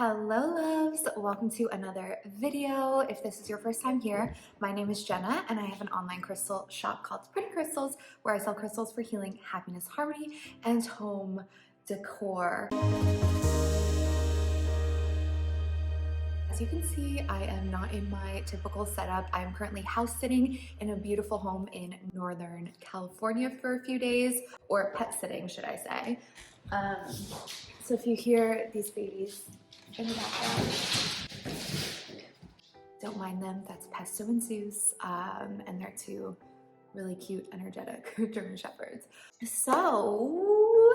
Hello loves, welcome to another video. If this is your first time here, my name is Jenna and I have an online crystal shop called Pretty Crystals where I sell crystals for healing, happiness, harmony, and home decor. As you can see, I am not in my typical setup. I am currently house sitting in a beautiful home in Northern California for a few days, or pet sitting, should I say. So if you hear these babies in the background, don't mind them. That's Pesto and Zeus, and they're two really cute, energetic German Shepherds. So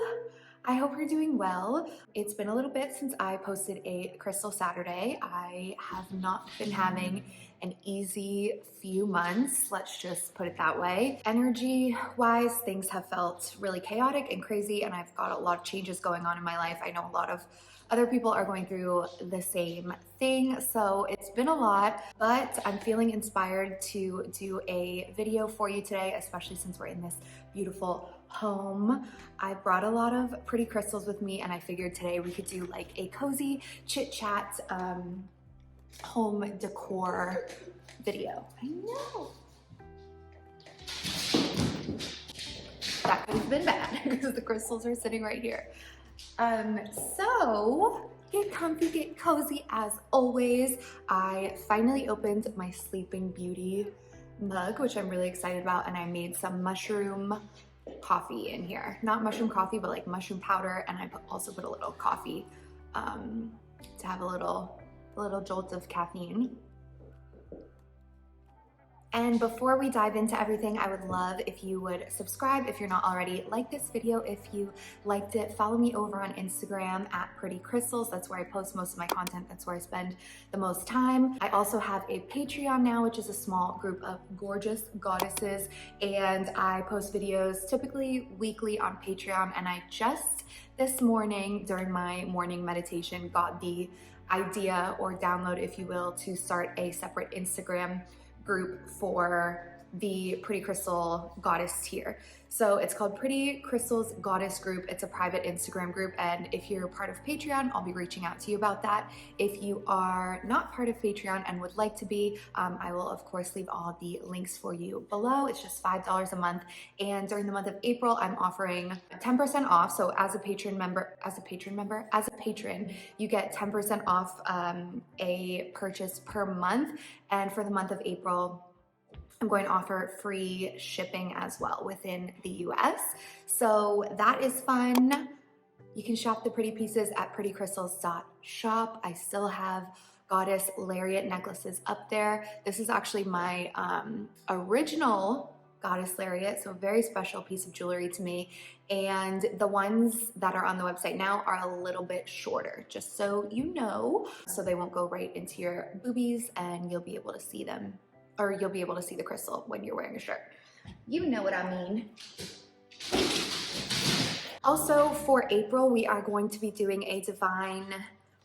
I hope you're doing well. It's been a little bit since I posted a Crystal Saturday. I have not been having an easy few months, let's just put it that way. Energy-wise, things have felt really chaotic and crazy, and I've got a lot of changes going on in my life. I know a lot of other people are going through the same thing, so it's been a lot, but I'm feeling inspired to do a video for you today, especially since we're in this beautiful home. I brought a lot of pretty crystals with me, and I figured today we could do like a cozy chit chat home decor video. I know. That could have been bad because the crystals are sitting right here. So get comfy, get cozy as always. I finally opened my Sleeping Beauty mug, which I'm really excited about, and I made some mushroom coffee in here. Not mushroom coffee, but like mushroom powder, and I also put a little coffee to have a little jolt of caffeine. And before we dive into everything, I would love if you would subscribe if you're not already, like this video if you liked it, follow me over on Instagram at Pretty Crystals. That's where I post most of my content. That's where I spend the most time. I also have a Patreon now, which is a small group of gorgeous goddesses, and I post videos typically weekly on Patreon. And I just this morning during my morning meditation got the idea, or download if you will, to start a separate Instagram group for the Pretty Crystal Goddess tier. So it's called Pretty Crystals Goddess Group. It's a private Instagram group, and if you're part of Patreon, I'll be reaching out to you about that. If you are not part of Patreon and would like to be, I will of course leave all the links for you below. It's just $5 a month, and during the month of April, I'm offering 10% off. So as a patron, you get 10% off a purchase per month, and for the month of April, I'm going to offer free shipping as well within the US. So that is fun. You can shop the pretty pieces at prettycrystals.shop. I still have goddess lariat necklaces up there. This is actually my original goddess lariat, so a very special piece of jewelry to me. And the ones that are on the website now are a little bit shorter, just so you know, so they won't go right into your boobies, and you'll be able to see them, or you'll be able to see the crystal when you're wearing a shirt. You know what I mean. Also, for April, we are going to be doing a divine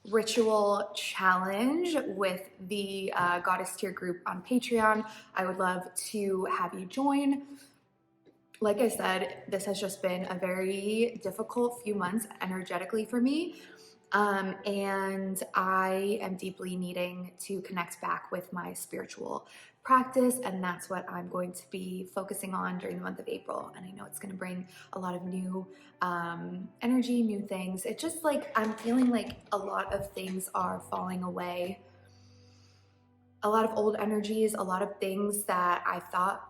ritual challenge with the Goddess Tier group on Patreon. I would love to have you join. Like I said, this has just been a very difficult few months energetically for me. And I am deeply needing to connect back with my spiritual practice, and that's what I'm going to be focusing on during the month of April. And I know it's going to bring a lot of new energy, new things. It's just like I'm feeling like a lot of things are falling away. A lot of old energies, a lot of things that I thought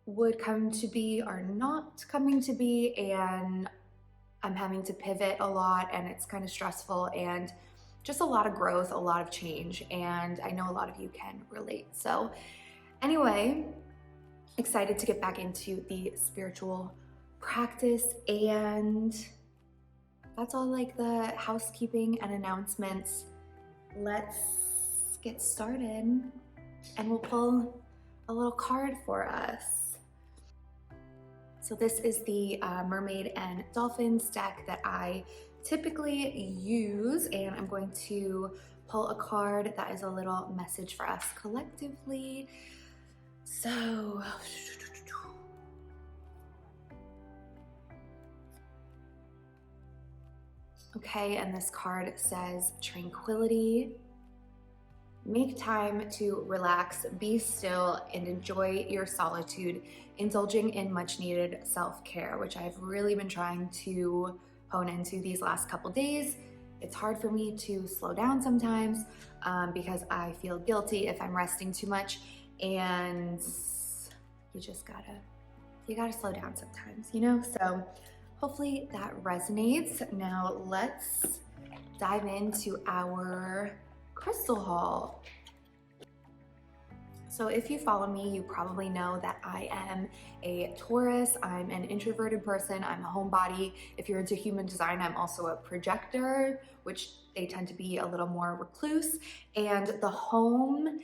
would come to be are not coming to be, and I'm having to pivot a lot, and it's kind of stressful, and just a lot of growth, a lot of change, and I know a lot of you can relate. So anyway, excited to get back into the spiritual practice, and that's all like the housekeeping and announcements. Let's get started, and we'll pull a little card for us. So this is the Mermaid and Dolphins deck that I typically use, and I'm going to pull a card that is a little message for us collectively. So, Okay, and this card says tranquility. Make time to relax, be still, and enjoy your solitude, indulging in much needed self-care, which I've really been trying to hone into these last couple days. It's hard for me to slow down sometimes because I feel guilty if I'm resting too much, and you just gotta slow down sometimes, you know? So hopefully that resonates. Now let's dive into our crystal haul. So if you follow me, you probably know that I am a Taurus. I'm an introverted person. I'm a homebody. If you're into human design, I'm also a projector, which they tend to be a little more recluse. And the home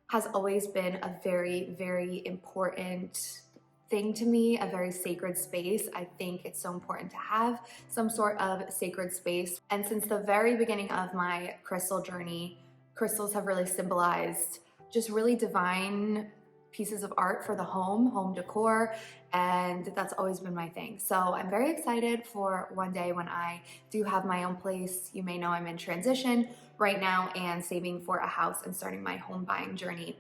has always been a very, very important thing to me, a very sacred space. I think it's so important to have some sort of sacred space. And since the very beginning of my crystal journey, crystals have really symbolized just really divine pieces of art for the home decor, and that's always been my thing. So I'm very excited for one day when I do have my own place. You may know I'm in transition right now and saving for a house and starting my home buying journey.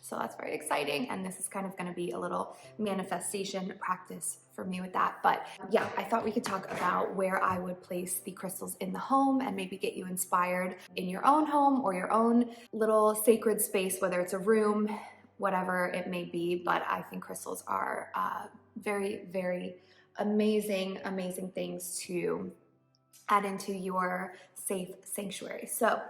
So that's very exciting, and this is kind of gonna be a little manifestation practice for me with that. But yeah, I thought we could talk about where I would place the crystals in the home and maybe get you inspired in your own home or your own little sacred space, whether it's a room, whatever it may be. But I think crystals are very, very amazing, amazing things to add into your safe sanctuary. So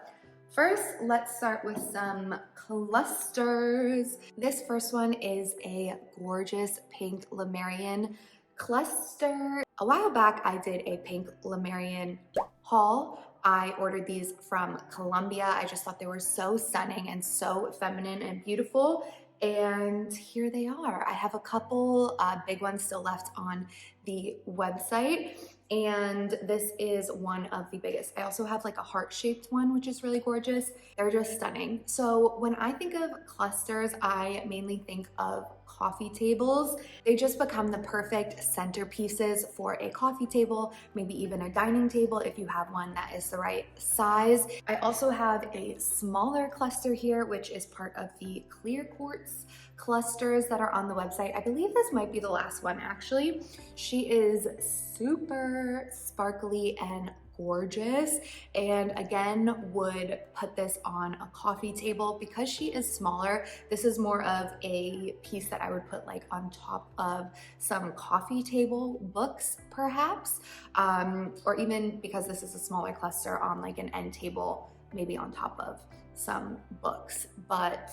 first, let's start with some clusters. This first one is a gorgeous pink Lemurian cluster. A while back, I did a pink Lemurian haul. I ordered these from Colombia. I just thought they were so stunning and so feminine and beautiful. And here they are. I have a couple big ones still left on the website, and this is one of the biggest. I also have like a heart-shaped one, which is really gorgeous. They're just stunning. So when I think of clusters, I mainly think of coffee tables. They just become the perfect centerpieces for a coffee table, maybe even a dining table if you have one that is the right size. I also have a smaller cluster here, which is part of the clear quartz clusters that are on the website. I believe this might be the last one actually. She is super sparkly and gorgeous, and again would put this on a coffee table. Because she is smaller, this is more of a piece that I would put like on top of some coffee table books perhaps, or even because this is a smaller cluster, on like an end table, maybe on top of some books. But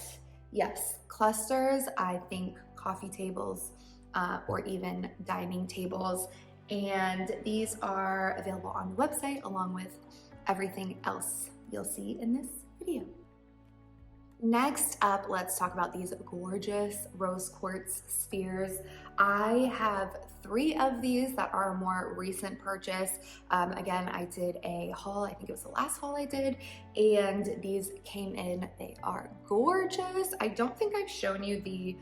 yes, clusters, I think coffee tables or even dining tables. And these are available on the website along with everything else you'll see in this video. Next up, let's talk about these gorgeous rose quartz spheres. I have 3 of these that are a more recent purchase. Again, I did a haul, I think it was the last haul I did, and these came in. They are gorgeous. I don't think I've shown you the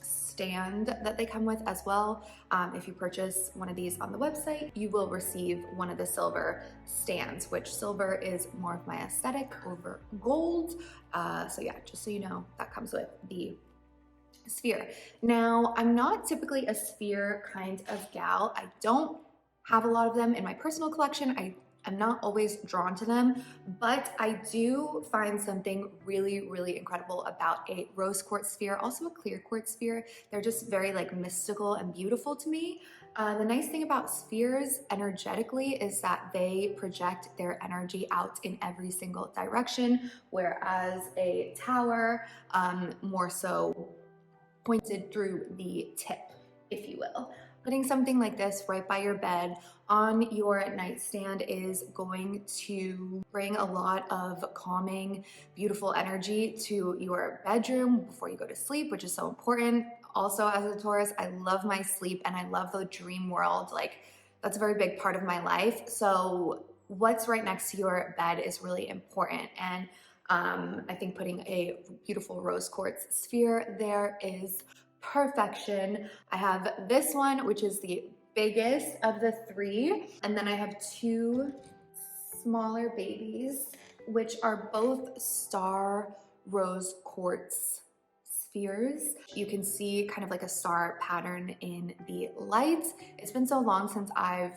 stand that they come with as well. If you purchase one of these on the website, you will receive one of the silver stands, which silver is more of my aesthetic over gold. So yeah, just so you know, that comes with the sphere. Now, I'm not typically a sphere kind of gal. I don't have a lot of them in my personal collection. I'm not always drawn to them, but I do find something really, really incredible about a rose quartz sphere, also a clear quartz sphere. They're just very like mystical and beautiful to me. The nice thing about spheres energetically is that they project their energy out in every single direction, whereas a tower more so pointed through the tip, if you will. Putting something like this right by your bed on your nightstand is going to bring a lot of calming, beautiful energy to your bedroom before you go to sleep, which is so important. Also, as a Taurus, I love my sleep and I love the dream world. Like, that's a very big part of my life. So what's right next to your bed is really important. And I think putting a beautiful rose quartz sphere there is perfection. I have this one, which is the biggest of the three. And then I have two smaller babies, which are both star rose quartz spheres. You can see kind of like a star pattern in the lights. It's been so long since I've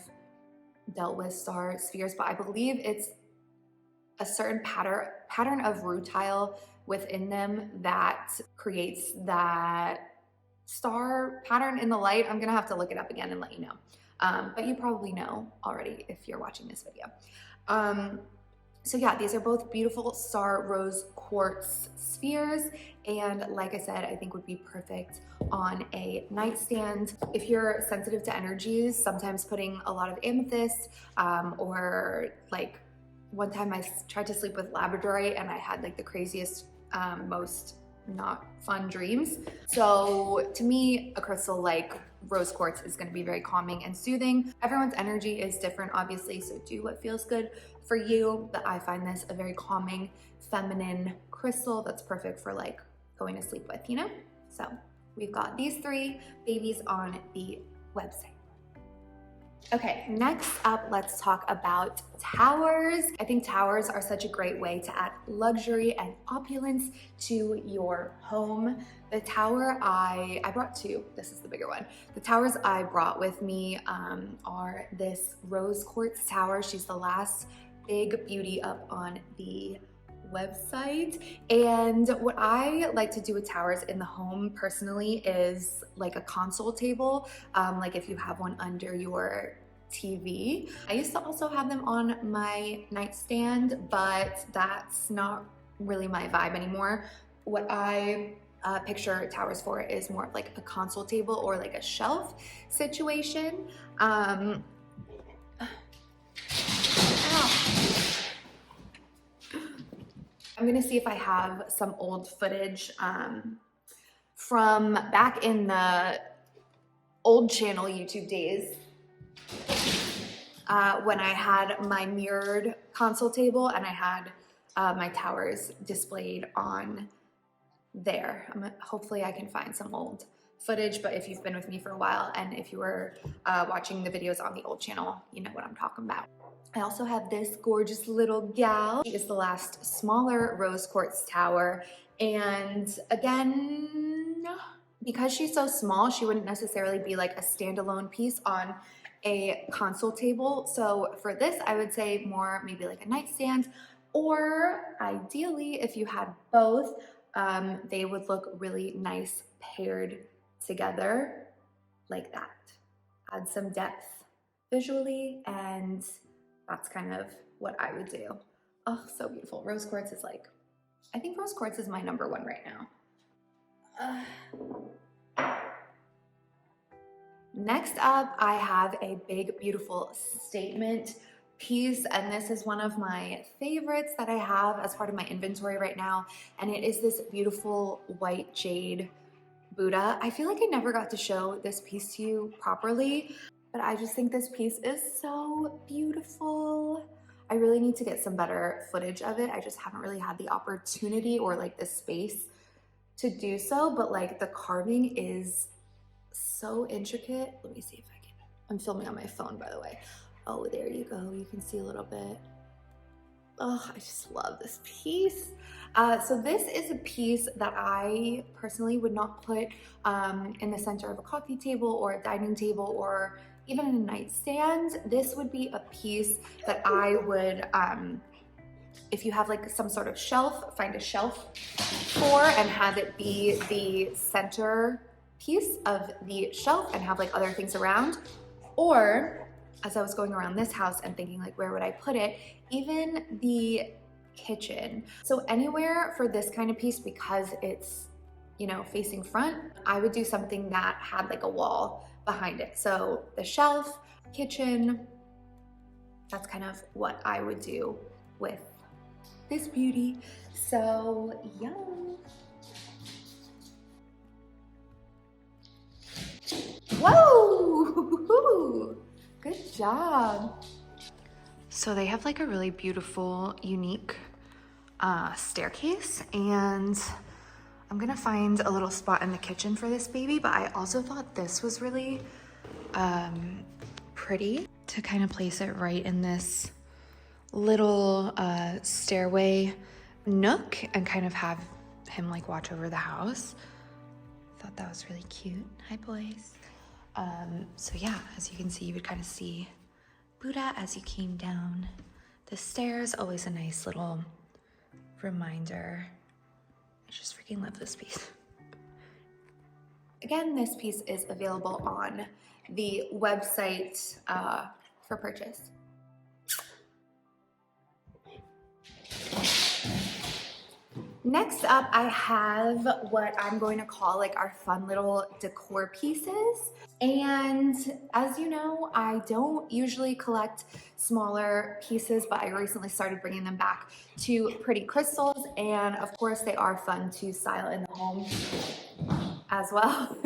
dealt with star spheres, but I believe it's a certain pattern of rutile within them that creates that star pattern in the light. I'm gonna have to look it up again and let you know. But you probably know already if you're watching this video. So yeah, these are both beautiful star rose quartz spheres, and like I said, I think would be perfect on a nightstand. If you're sensitive to energies, sometimes putting a lot of amethyst, or like one time I tried to sleep with labradorite and I had like the craziest, most not fun dreams. So to me, a crystal like rose quartz is going to be very calming and soothing. Everyone's energy is different, obviously, so do what feels good for you. But I find this a very calming, feminine crystal that's perfect for like going to sleep with, you know? So we've got these three babies on the website. Okay, next up, let's talk about towers. I think towers are such a great way to add luxury and opulence to your home. The tower I brought two, this is the bigger one. The towers I brought with me are this rose quartz tower. She's the last big beauty up on the website. And what I like to do with towers in the home personally is like a console table, like if you have one under your TV. I used to also have them on my nightstand, but that's not really my vibe anymore. What I picture towers for is more of like a console table or like a shelf situation. Ow. I'm gonna see if I have some old footage from back in the old channel YouTube days when I had my mirrored console table and I had my towers displayed on there. Hopefully I can find some old footage, but if you've been with me for a while and if you were watching the videos on the old channel, you know what I'm talking about. I also have this gorgeous little gal. She is the last smaller rose quartz tower. And again, because she's so small, she wouldn't necessarily be like a standalone piece on a console table. So for this, I would say more maybe like a nightstand, or ideally, if you had both, they would look really nice paired together like that. Add some depth visually, and that's kind of what I would do. Oh, so beautiful. Rose quartz is like, I think rose quartz is my number one right now. Next up, I have a big, beautiful statement piece, and this is one of my favorites that I have as part of my inventory right now, and it is this beautiful white jade Buddha. I feel like I never got to show this piece to you properly, but I just think this piece is so beautiful. I really need to get some better footage of it. I just haven't really had the opportunity or like the space to do so, but like the carving is so intricate. Let me see if I can. I'm filming on my phone, by the way. Oh, there you go. You can see a little bit. Oh, I just love this piece. So this is a piece that I personally would not put in the center of a coffee table or a dining table or even in a nightstand. This would be a piece that I would, if you have like some sort of shelf, find a shelf for and have it be the center piece of the shelf and have like other things around. Or as I was going around this house and thinking like, where would I put it? Even the kitchen. So anywhere for this kind of piece, because it's, you know, facing front, I would do something that had like a wall behind it. So the shelf, kitchen, that's kind of what I would do with this beauty. So yeah. Whoa! Good job. So they have like a really beautiful, unique staircase, and I'm gonna find a little spot in the kitchen for this baby, but I also thought this was really pretty to kind of place it right in this little stairway nook and kind of have him like watch over the house. Thought that was really cute. Hi boys. So yeah, as you can see, you would kind of see Buddha as you came down the stairs. Always a nice little reminder. I just freaking love this piece. Again, this piece is available on the website for purchase. Next up, I have what I'm going to call like our fun little decor pieces. And as you know, I don't usually collect smaller pieces, but I recently started bringing them back to pretty crystals. And of course, they are fun to style in the home as well.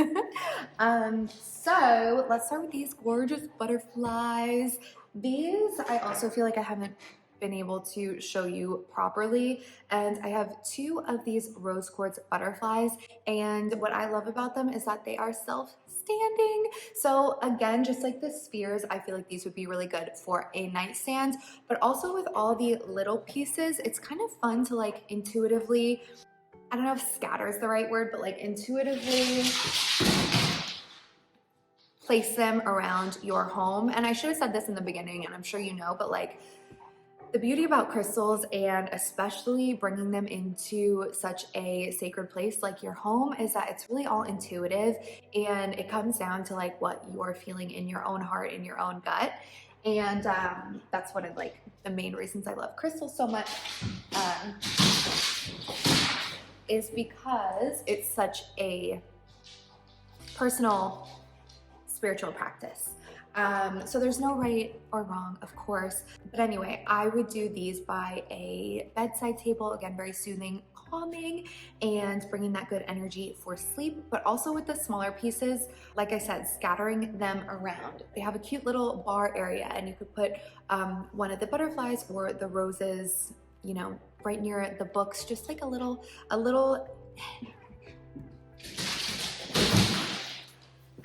So let's start with these gorgeous butterflies. These, I also feel like I haven't been able to show you properly, and I have two of these rose quartz butterflies, and what I love about them is that they are self-standing. So again, just like the spheres, I feel like these would be really good for a nightstand, but also with all the little pieces, it's kind of fun to like intuitively, I don't know if scatter is the right word, but like intuitively place them around your home. And I should have said this in the beginning, and I'm sure you know, but like the beauty about crystals, and especially bringing them into such a sacred place like your home, is that it's really all intuitive, and it comes down to like what you're feeling in your own heart, in your own gut. And that's one of like the main reasons I love crystals so much, is because it's such a personal spiritual practice. So there's no right or wrong, of course. But anyway, I would do these by a bedside table. Again, very soothing, calming, and bringing that good energy for sleep. But also with the smaller pieces, like I said, scattering them around. They have a cute little bar area, and you could put one of the butterflies or the roses, you know, right near the books, just like a little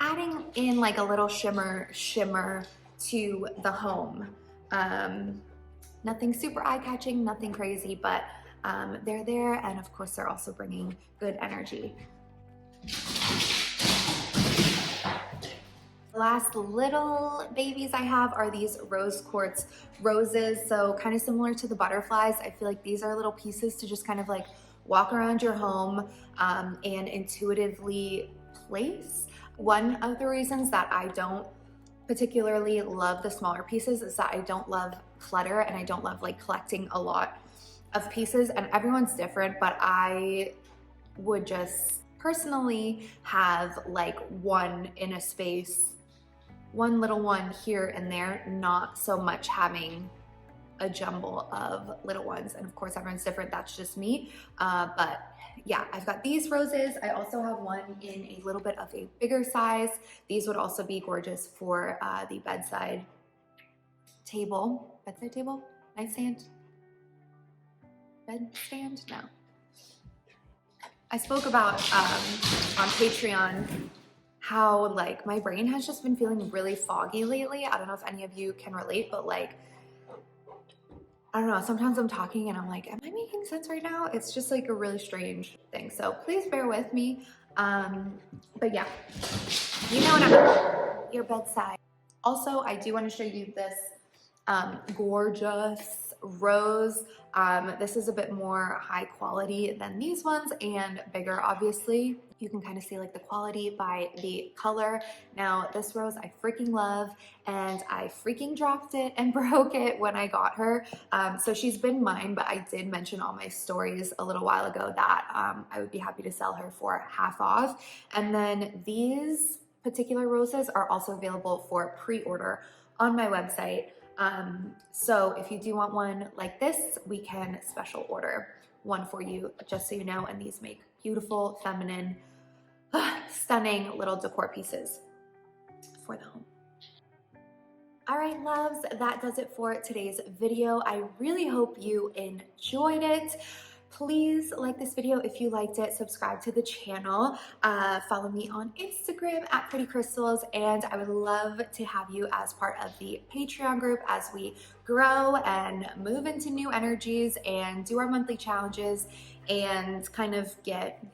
adding in like a little shimmer to the home. Nothing super eye-catching, nothing crazy, but they're there, and of course they're also bringing good energy. The last little babies I have are these rose quartz roses. So kind of similar to the butterflies, I feel like these are little pieces to just kind of like walk around your home and intuitively place. One of the reasons that I don't particularly love the smaller pieces is that I don't love clutter, and I don't love like collecting a lot of pieces, and everyone's different, but I would just personally have like one in a space, one little one here and there, not so much having a jumble of little ones. And of course everyone's different, that's just me. But yeah, I've got these roses. I also have one in a little bit of a bigger size. These would also be gorgeous for the bedside table, nightstand, bedstand, no. I spoke about on Patreon how like my brain has just been feeling really foggy lately. I don't know if any of you can relate, but like, I don't know, sometimes I'm talking and I'm like, am I making sense right now? It's just like a really strange thing. So please bear with me. But yeah, you know what I'm, your bedside. Also, I do want to show you this gorgeous rose. This is a bit more high quality than these ones, and bigger, obviously. You can kind of see like the quality by the color. Now this rose I freaking love, and I freaking dropped it and broke it when I got her. So she's been mine, but I did mention on my stories a little while ago that I would be happy to sell her for half off. And then these particular roses are also available for pre-order on my website. So if you do want one like this, we can special order one for you, just so you know. And these make beautiful, feminine, stunning little decor pieces for the home. All right, loves, that does it for today's video. I really hope you enjoyed it. Please like this video if you liked it, subscribe to the channel, follow me on Instagram at Pretty Crystals, and I would love to have you as part of the Patreon group as we grow and move into new energies and do our monthly challenges and kind of get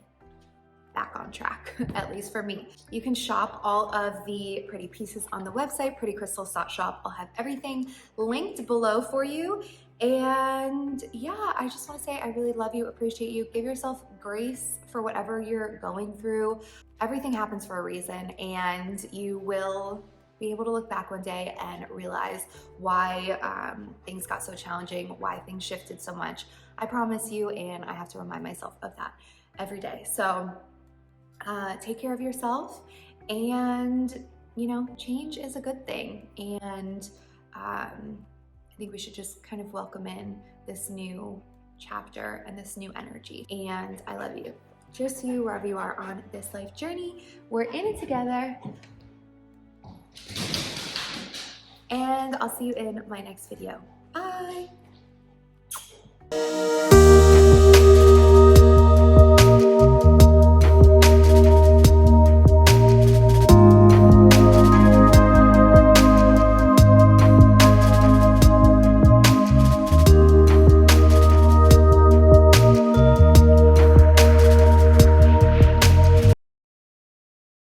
back on track, at least for me. You can shop all of the pretty pieces on the website, prettycrystals.shop. I'll have everything linked below for you. And yeah, I just want to say I really love you, appreciate you. Give yourself grace for whatever you're going through. Everything happens for a reason, and you will be able to look back one day and realize why things got so challenging, why things shifted so much. I promise you, and I have to remind myself of that every day. So take care of yourself, and you know, change is a good thing, and I think we should just kind of welcome in this new chapter and this new energy. And I love you. Cheers to you wherever you are on this life journey. We're in it together, and I'll see you in my next video. Bye.